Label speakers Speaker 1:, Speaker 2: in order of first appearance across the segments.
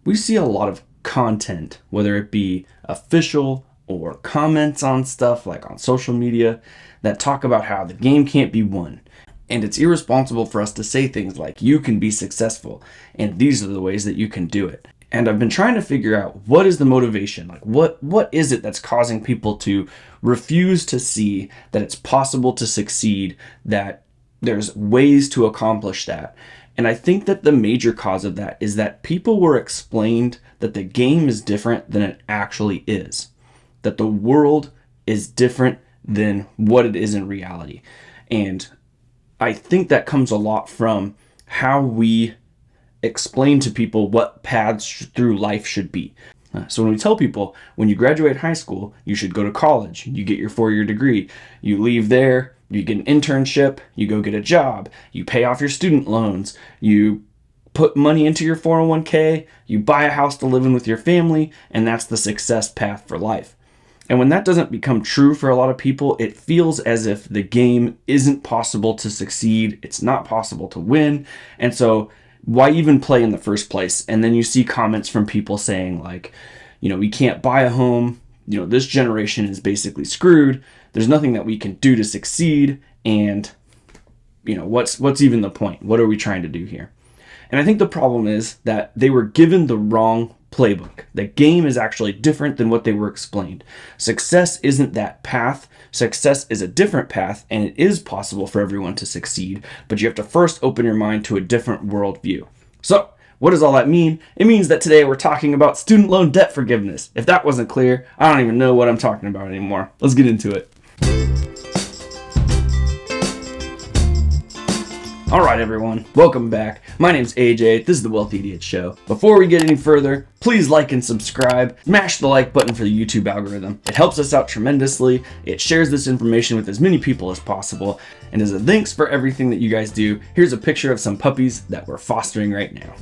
Speaker 1: we see a lot of content, whether it be official or comments on stuff like on social media, that talk about how the game can't be won. And it's irresponsible for us to say things like, you can be successful, and these are the ways that you can do it. And I've been trying to figure out, what is the motivation? Like, what is it that's causing people to refuse to see that it's possible to succeed, that there's ways to accomplish that? And I think that the major cause of that is that people were explained that the game is different than it actually is, that the world is different than what it is in reality. And I think that comes a lot from how we explain to people what paths through life should be. So when we tell people, when you graduate high school, you should go to college, you get your 4-year degree, you leave there, you get an internship, you go get a job, you pay off your student loans, you put money into your 401k, you buy a house to live in with your family, and that's the success path for life. And when that doesn't become true for a lot of people, it feels as if the game isn't possible to succeed, it's not possible to win, and so why even play in the first place? And then you see comments from people saying like, we can't buy a home, this generation is basically screwed, there's nothing that we can do to succeed, and what's even the point? What are we trying to do here? And I think the problem is that they were given the wrong playbook. The game is actually different than what they were explained. Success isn't that path. Success is a different path, and it is possible for everyone to succeed, but you have to first open your mind to a different worldview. So, what does all that mean? It means that today we're talking about student loan debt forgiveness. If that wasn't clear, I don't even know what I'm talking about anymore. Let's get into it. Alright everyone, welcome back. My name's AJ, this is the Wealthy Idiot Show. Before we get any further, please like and subscribe. Smash the like button for the YouTube algorithm. It helps us out tremendously. It shares this information with as many people as possible. And as a thanks for everything that you guys do, here's a picture of some puppies that we're fostering right now.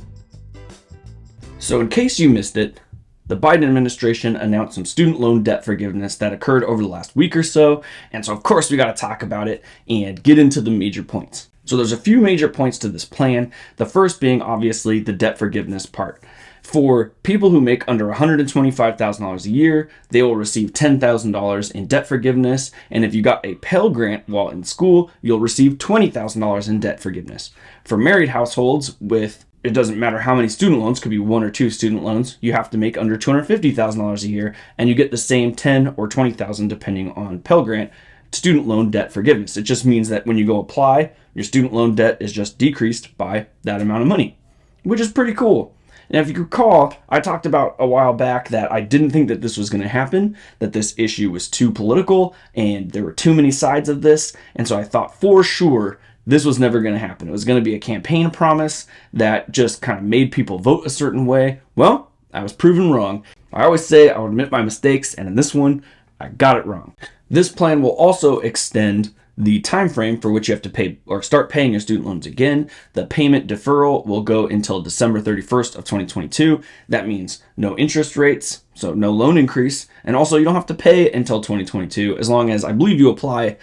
Speaker 1: So in case you missed it, the Biden administration announced some student loan debt forgiveness that occurred over the last week or so. And so of course we got to talk about it and get into the major points. So there's a few major points to this plan. The first being obviously the debt forgiveness part. For people who make under $125,000 a year, they will receive $10,000 in debt forgiveness. And if you got a Pell Grant while in school, you'll receive $20,000 in debt forgiveness. For married households with, it doesn't matter how many student loans, could be 1 or 2 student loans, you have to make under $250,000 a year, and you get the same $10,000 or $20,000 depending on Pell Grant student loan debt forgiveness. It just means that when you go apply, your student loan debt is just decreased by that amount of money, which is pretty cool. And if you recall, I talked about a while back that I didn't think that this was going to happen, that this issue was too political and there were too many sides of this. And so I thought for sure this was never going to happen. It was going to be a campaign promise that just kind of made people vote a certain way. Well, I was proven wrong. I always say I would admit my mistakes, and in this one, I got it wrong. This plan will also extend the time frame for which you have to pay or start paying your student loans again. The payment deferral will go until December 31st of 2022. That means no interest rates, so no loan increase, and also you don't have to pay until 2022 as long as I believe you apply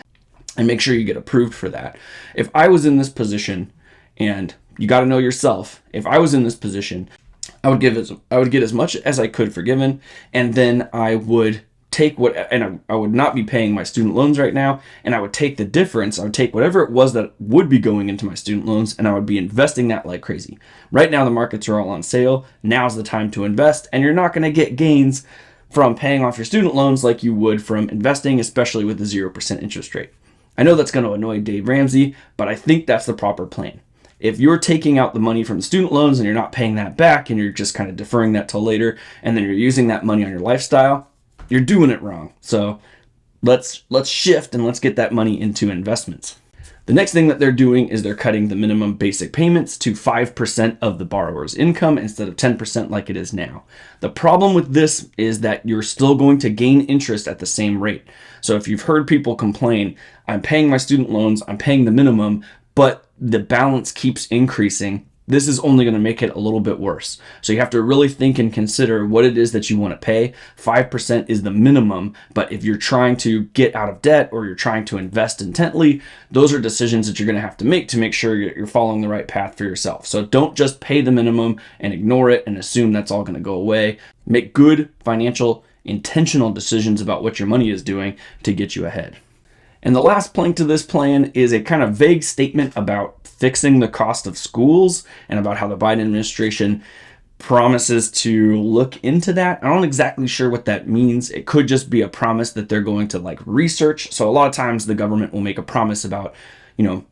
Speaker 1: and make sure you get approved for that. If I was in this position, and you got to know yourself, if I was in this position, I would get as much as I could forgiven, and then I would take I would not be paying my student loans right now, and I would take the difference. I would take whatever it was that would be going into my student loans, and I would be investing that like crazy. Right now, the markets are all on sale. Now's the time to invest, and you're not going to get gains from paying off your student loans like you would from investing, especially with the 0% interest rate. I know that's going to annoy Dave Ramsey, but I think that's the proper plan. If you're taking out the money from the student loans and you're not paying that back, and you're just kind of deferring that till later, and then you're using that money on your lifestyle, you're doing it wrong. So let's shift and let's get that money into investments. The next thing that they're doing is they're cutting the minimum basic payments to 5% of the borrower's income instead of 10% like it is now. The problem with this is that you're still going to gain interest at the same rate. So if you've heard people complain, I'm paying my student loans, I'm paying the minimum, but the balance keeps increasing, this is only going to make it a little bit worse. So you have to really think and consider what it is that you want to pay. 5% is the minimum, but if you're trying to get out of debt or you're trying to invest intently, those are decisions that you're going to have to make sure you're following the right path for yourself. So don't just pay the minimum and ignore it and assume that's all going to go away. Make good financial, intentional decisions about what your money is doing to get you ahead. And the last plank to this plan is a kind of vague statement about fixing the cost of schools and about how the Biden administration promises to look into that. I'm not exactly sure what that means. It could just be a promise that they're going to research. So a lot of times the government will make a promise about,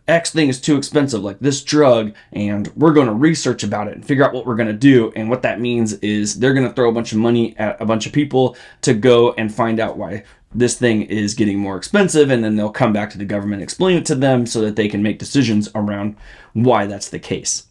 Speaker 1: X thing is too expensive, like this drug, and we're going to research about it and figure out what we're going to do. And what that means is they're going to throw a bunch of money at a bunch of people to go and find out why this thing is getting more expensive, and then they'll come back to the government, explain it to them so that they can make decisions around why that's the case.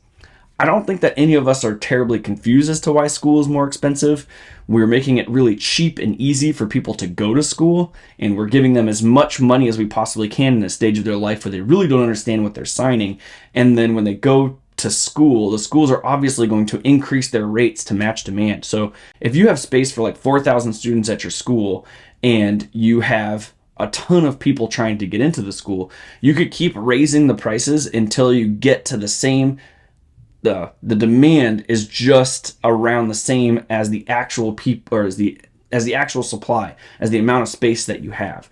Speaker 1: I don't think that any of us are terribly confused as to why school is more expensive. We're making it really cheap and easy for people to go to school, and we're giving them as much money as we possibly can in a stage of their life where they really don't understand what they're signing. And then when they go to school, the schools are obviously going to increase their rates to match demand. So if you have space for 4,000 students at your school and you have a ton of people trying to get into the school, you could keep raising the prices until you get to the same, the demand is just around the same as the actual people, or as the actual supply, as the amount of space that you have.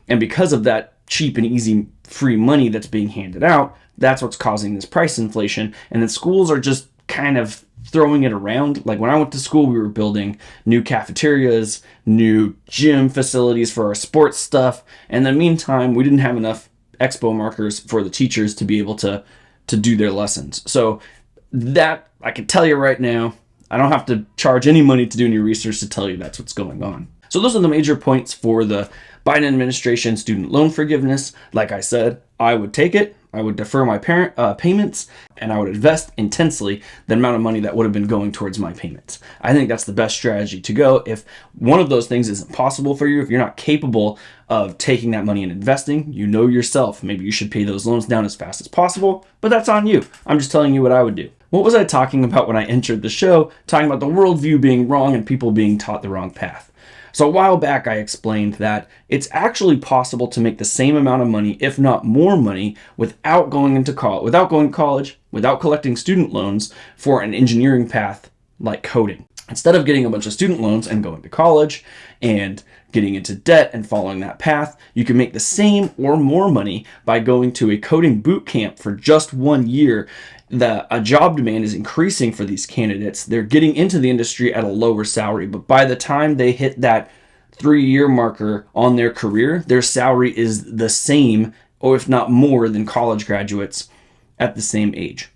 Speaker 1: And because of that cheap and easy free money that's being handed out, that's what's causing this price inflation. And then schools are just kind of throwing it around. Like when I went to school, we were building new cafeterias, new gym facilities for our sports stuff. And in the meantime, we didn't have enough expo markers for the teachers to be able to do their lessons. So that, I can tell you right now, I don't have to charge any money to do any research to tell you that's what's going on. So those are the major points for the Biden administration student loan forgiveness. Like I said, I would take it. I would defer my payments, and I would invest intensely the amount of money that would have been going towards my payments. I think that's the best strategy to go. If one of those things isn't possible for you, if you're not capable of taking that money and investing, you know yourself, maybe you should pay those loans down as fast as possible, but that's on you. I'm just telling you what I would do. What was I talking about when I entered the show? Talking about the worldview being wrong and people being taught the wrong path. So a while back, I explained that it's actually possible to make the same amount of money, if not more money, without going to college, without collecting student loans for an engineering path like coding. Instead of getting a bunch of student loans and going to college and getting into debt and following that path, you can make the same or more money by going to a coding boot camp for just 1 year. A job demand is increasing for these candidates. They're getting into the industry at a lower salary, but by the time they hit that 3-year marker on their career, their salary is the same, or if not more, than college graduates at the same age.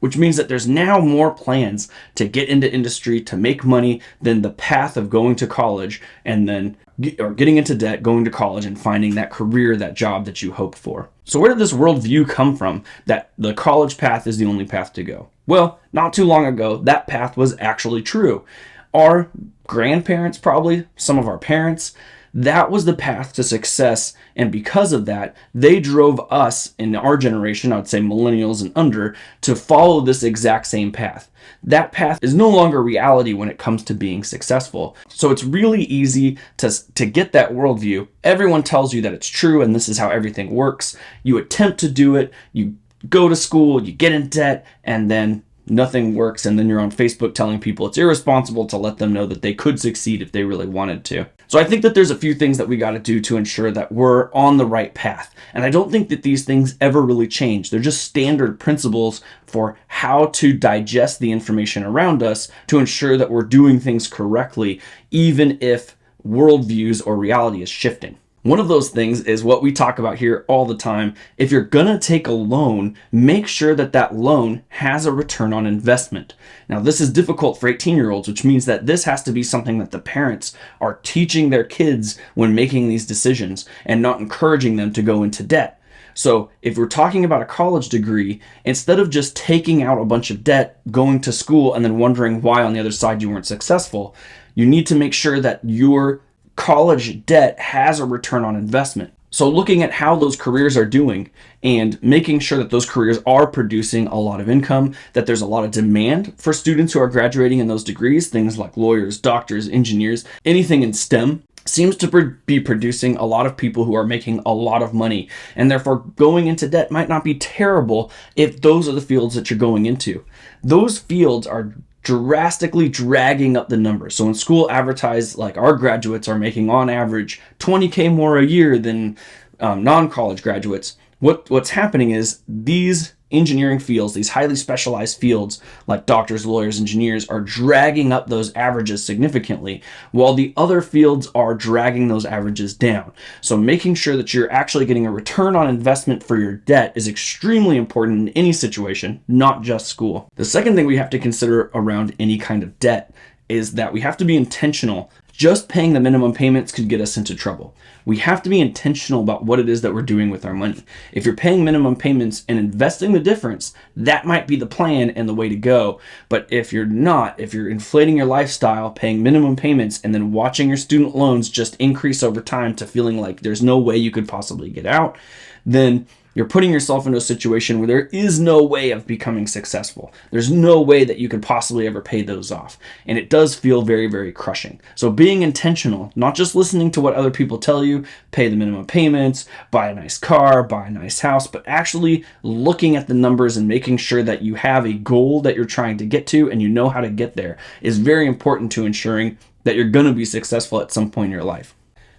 Speaker 1: Which means that there's now more plans to get into industry, to make money, than the path of going to college and then getting into debt, going to college and finding that career, that job that you hoped for. So where did this worldview come from that the college path is the only path to go? Well, not too long ago, that path was actually true. Our grandparents, probably some of our parents, that was the path to success, and because of that, they drove us in our generation, I would say millennials and under, to follow this exact same path. That path is no longer reality when it comes to being successful. So it's really easy to get that worldview. Everyone tells you that it's true and this is how everything works. You attempt to do it, you go to school, you get in debt, and then nothing works, and then you're on Facebook telling people it's irresponsible to let them know that they could succeed if they really wanted to. So I think that there's a few things that we got to do to ensure that we're on the right path. And I don't think that these things ever really change. They're just standard principles for how to digest the information around us to ensure that we're doing things correctly, even if worldviews or reality is shifting. One of those things is what we talk about here all the time. If you're gonna take a loan, make sure that that loan has a return on investment. Now, this is difficult for 18-year-olds, which means that this has to be something that the parents are teaching their kids when making these decisions and not encouraging them to go into debt. So if we're talking about a college degree, instead of just taking out a bunch of debt, going to school, and then wondering why on the other side you weren't successful, you need to make sure that your college debt has a return on investment. So looking at how those careers are doing and making sure that those careers are producing a lot of income, that there's a lot of demand for students who are graduating in those degrees, things like lawyers, doctors, engineers, anything in STEM, seems to be producing a lot of people who are making a lot of money. And therefore going into debt might not be terrible if those are the fields that you're going into. Those fields are drastically dragging up the numbers. So when school advertised, like, our graduates are making on average $20K more a year than non-college graduates, what's happening is these engineering fields, these highly specialized fields like doctors, lawyers, engineers, are dragging up those averages significantly, while the other fields are dragging those averages down. So making sure that you're actually getting a return on investment for your debt is extremely important in any situation, not just school. The second thing we have to consider around any kind of debt is that we have to be intentional. Just paying the minimum payments could get us into trouble. We have to be intentional about what it is that we're doing with our money. If you're paying minimum payments and investing the difference, that might be the plan and the way to go. But if you're not, if you're inflating your lifestyle, paying minimum payments, and then watching your student loans just increase over time to feeling like there's no way you could possibly get out, then you're putting yourself into a situation where there is no way of becoming successful. There's no way that you could possibly ever pay those off. And it does feel very, very crushing. So being intentional, not just listening to what other people tell you, pay the minimum payments, buy a nice car, buy a nice house, but actually looking at the numbers and making sure that you have a goal that you're trying to get to and you know how to get there is very important to ensuring that you're going to be successful at some point in your life.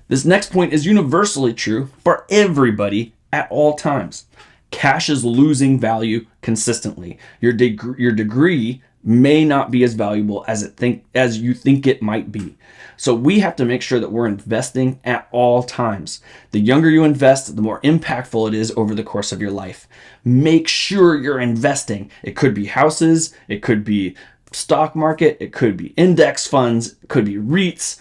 Speaker 1: This next point is universally true for everybody at all times. Cash is losing value consistently. Your degree may not be as valuable as you think it might be. So we have to make sure that we're investing at all times. The younger you invest, the more impactful it is over the course of your life. Make sure you're investing. It could be houses, it could be stock market, it could be index funds, it could be REITs,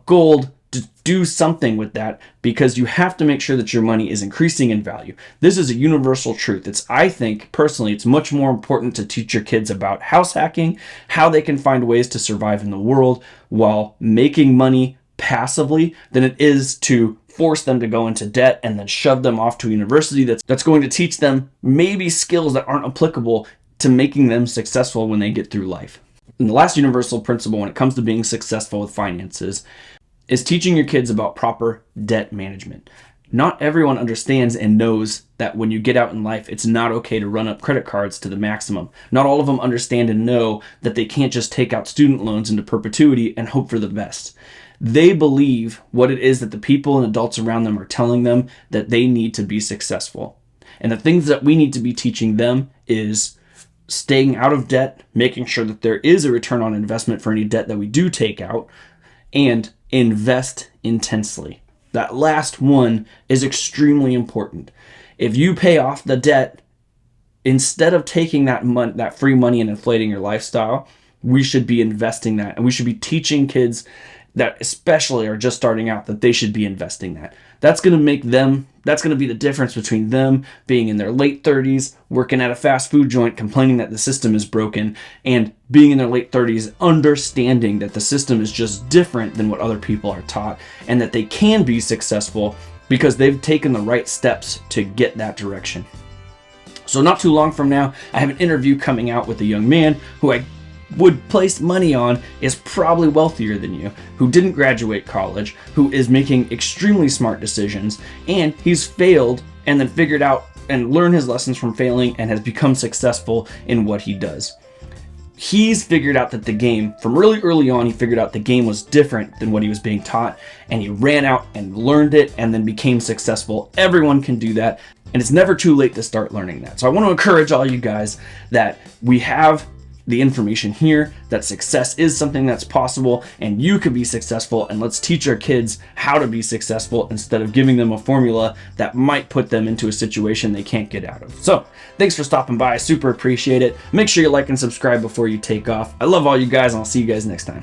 Speaker 1: gold. To do something with that, because you have to make sure that your money is increasing in value. This is a universal truth. I think personally, it's much more important to teach your kids about house hacking, how they can find ways to survive in the world while making money passively, than it is to force them to go into debt and then shove them off to a university that's going to teach them maybe skills that aren't applicable to making them successful when they get through life. And the last universal principle when it comes to being successful with finances is teaching your kids about proper debt management. Not everyone understands and knows that when you get out in life, it's not okay to run up credit cards to the maximum. Not all of them understand and know that they can't just take out student loans into perpetuity and hope for the best. They believe what it is that the people and adults around them are telling them that they need to be successful. And the things that we need to be teaching them is staying out of debt, making sure that there is a return on investment for any debt that we do take out, and invest intensely. That last one is extremely important. If you pay off the debt, instead of taking that free money and inflating your lifestyle, we should be investing that. And we should be teaching kids that especially are just starting out that they should be investing that. That's going to be the difference between them being in their late 30s, working at a fast food joint, complaining that the system is broken, and being in their late 30s, understanding that the system is just different than what other people are taught, and that they can be successful because they've taken the right steps to get that direction. So not too long from now, I have an interview coming out with a young man who I would place money on is probably wealthier than you, who didn't graduate college, who is making extremely smart decisions, and he's failed and then figured out and learned his lessons from failing and has become successful in what he does. He's figured out that the game, from really early on, he figured out the game was different than what he was being taught, and he ran out and learned it and then became successful. Everyone can do that, and it's never too late to start learning that. So I want to encourage all you guys that we have the information here, that success is something that's possible and you can be successful, and let's teach our kids how to be successful instead of giving them a formula that might put them into a situation they can't get out of. So thanks for stopping by. I super appreciate it. Make sure you like and subscribe before you take off. I love all you guys, and I'll see you guys next time.